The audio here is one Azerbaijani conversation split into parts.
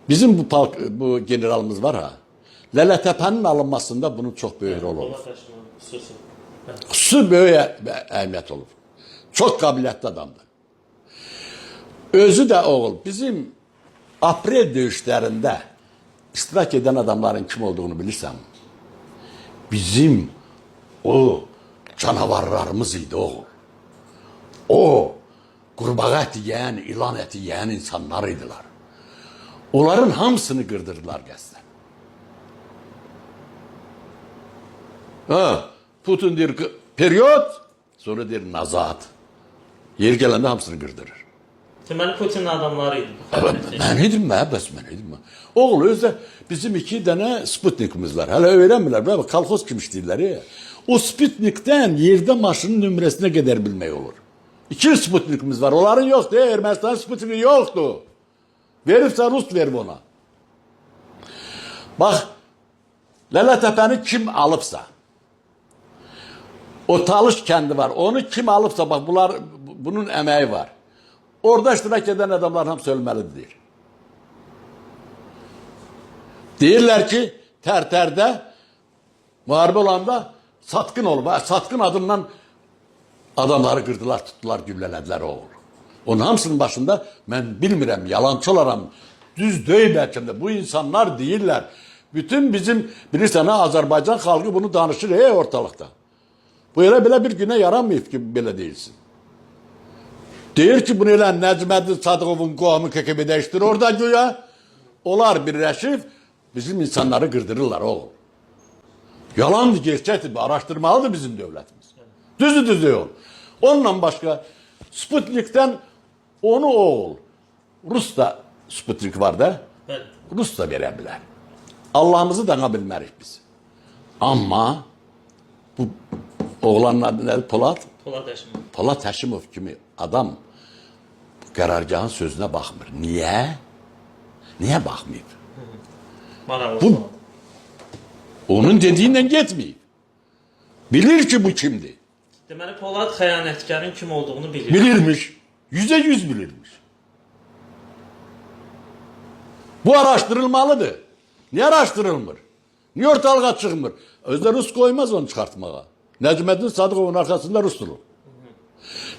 Bizim bu generalımız var ha. Lələtepe'nin alınmasında bunun çok büyük rol olur. Xüsusi böyük əhəmiyyət olur. Çok qabiliyyətli adamdır. Özü de oğul bizim aprel döyüşlərində iştirak eden adamların kim olduğunu bilirsən. Bizim o canavarlarımız idi oğul. O qurbağa eti yiyən, ilan eti yiyən insanlar idiler. Onların hamısını qırdırdılar qəsdən. Ha, Putin deyir periyot, sonra deyir nazat. Yer gələndə hamısını qırdırır. Deməli Putin'in adamlarıydı. Mən idim mə, bəs mən idim mə. Oğul özdə bizim 2 dənə Sputnikimiz var. Hələ öyrənmirlər, bə kolxoz kimi işləyirlər ya. O Sputnikdən yerdə maşının nömrəsinə qədər bilmək olur. 2 Sputnikimiz var. Onların yoxdur, Ermənistan Sputniki yoxdur. Veribsə Rus verib ona. Bax, Lələtepe'ni kim alıbsa, o Talış kendi var. Onu kim alıbsa, bak bunun emeği var. Orada iştirak eden adamlar hamısı ölməlidir. Deyirlər ki, Tərtərdə müharibə olanda satqın olub. Satqın adından adamları qırdılar, tutdular, güllələdilər oğul. Onun hamısının başında mən bilmirəm, yalancı olaram, düz deyil bəlkə də. Bu insanlar deyirlər. Bütün bizim, bilirsən ha, Azərbaycan xalqı bunu danışır ortalıqda. Bu elə belə bir günə yaramayıb ki, belə deyilsin. Deyir ki, bunu elə Nəcməddin Sadıqovun qohumu KGB-də işdir orada güya. Onlar birləşib bizim insanları qırdırırlar oğul. Yalandır, gerçəkdir, araşdırmalıdır bizim dövlətimiz. Düzdür yol. Onunla başqa Sputnik'ten onu oğul. Rus da Sputnik var da. Evet. Rus da verə bilər. Allah'ımızı dana bilmərik biz. Amma bu oğlanın adı nədir? Polat? Polat Həşimov. Polat Həşimov kimi adam qərargahın sözünə baxmır. Niyə? Niyə baxmayıb? Bu onun dediğiyle getmeyib. Bilir ki bu kimdir. Deməli Polat xəyanətkarın kim olduğunu bilir. Bilirmiş. %100 bilirmiş. Bu araştırılmalıdır. Niye araştırılmır? Niye ortalığa çıkmır? Özde Rus koymaz onu çıkartmağa. Necmettin Sadıkov'un arkasında Rus durur.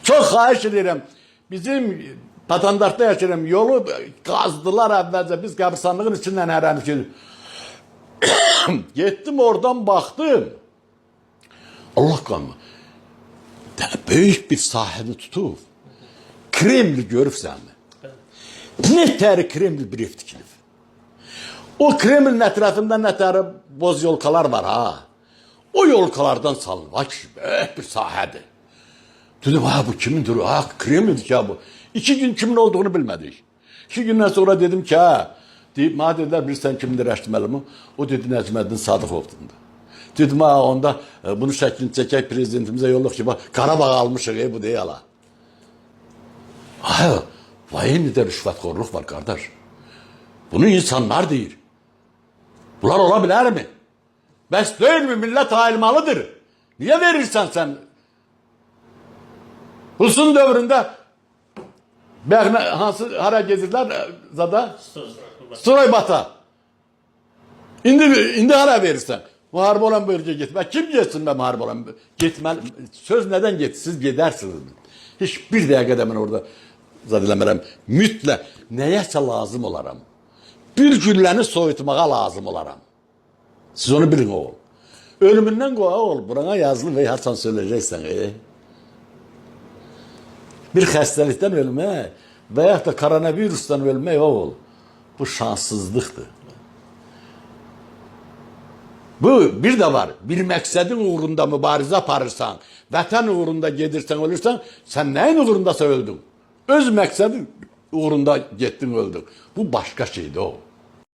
Çok xahiş ederim. Bizim vatandaşda yaşarım. Yolu kazdılar evvelce. Biz qəbristanlığın içinden öğrendik. Gittim oradan baktım. Allah kanma. Büyük bir sahəni tutub. Kreml görübsən mi? Ne təri Kreml bir ev tikilib. O Kremlin ətrafında ne təri boz yolkalar var ha. O yolkalardan salınıb. Ay ki, büyük bir sahədir. Dedim, ha bu kimindir? Ha Kreml'dir ya bu. 2 gün kimin olduğunu bilmedik. 2 gündən sonra dedim ki, ha. Deyib, mənə dedilər, bilirsən kimindir Rəşdiməli? O dedi, Nəcməddin Sadıqovdur. Dedim, ha onda bunu şəklini çəkək prezidentimizə yolluq ki, Qarabağ almışıq, bu deyil hala. Ha, vayenidə rüşvətxorluq var qardaş. Bunu insanlar deyir. Bunlar ola bilər mi? Bəs deyil mi? Millət ayılmalıdır. Niye verirsən sən? Rusun dövründə hansı hara gezirlər zada? Suraybata. İndi hara verirsən? Muharebe olan bölgeye gitme. Kim geçsin be muharebe olan? Gitmeli. Söz neden geçsin? Siz gidersiniz. Hiçbir dəqiqə mən orada zad eləmərəm. Mütlə nəyəsə lazım olaram. Bir gülləni soyutmağa lazım olaram. Siz onu bilin oğul. Ölümündən qoğa oğul. Burana yazılı və haçan söyləyəcəksən. Bir xəstəlikdən ölmək və yaxud da koronavirusdan ölmək oğul. Bu şanssızlıqdır. Bu bir de var. Bir məqsədin uğrunda mübarizə aparırsan, vətən uğrunda gedirsən, ölürsən, sən nəyin uğrundasa öldün. Öz məqsədin uğrunda getdin, öldün. Bu başqa şeydir o.